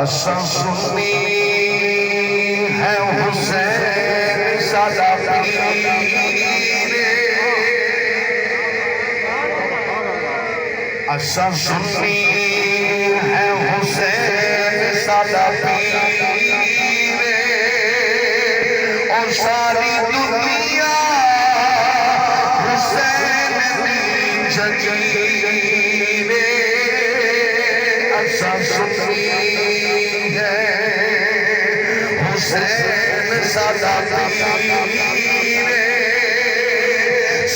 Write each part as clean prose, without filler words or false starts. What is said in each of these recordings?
असा सुन्नी है हुसैन सादा पीर, असा सुन्नी है हुसैन सादा पीर, और सारी दुनिया हुसैन दी जगीर। असा सुन्नी है हुसैन सादा पीर,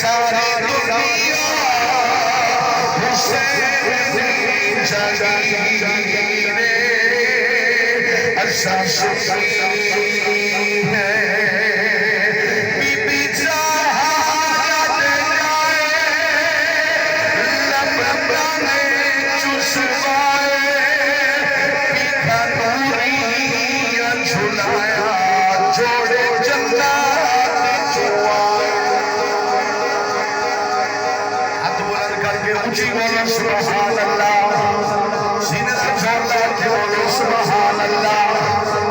सारी दुनिया हुसैन दी जगीर। असा सुन्नी है बीबी जहां जाए लब बने चुसवाए, पीखा नूरिया झुलाया जोड़े जन्नत जुआए। हाथ बुलंद करके ऊंची बोलो सुभान अल्लाह, सीने से जोर लगा के बोलो सुभान अल्लाह।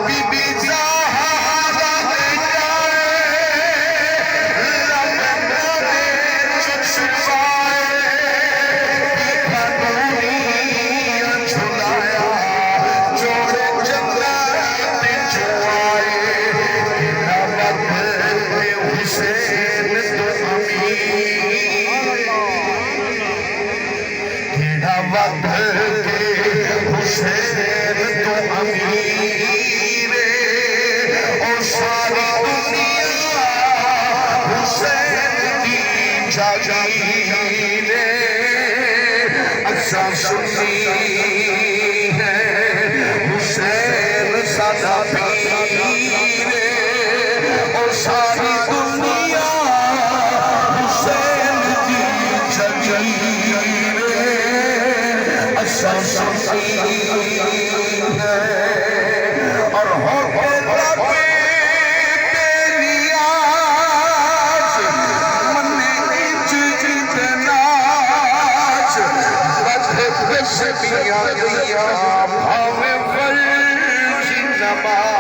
बीबी जहां जाए लब बने चुसवाए, पीखा नूरिया झुलाया जोड़े जन्नत जुआए। तेरा वक्त हुसैन तो अमीर, तेरा वक्त हुसैन तो अमीर, और सारी दुनिया हुसैन की जागीर। असा सुन्नी है हुसैन सादा पीर, और सारी दुनिया हुसैन की जगीर। असा सुन्नी है और हो के रबे बेनियाज, मने इजनाज, बद बस बिया दिया भावे फर्ज नमाज।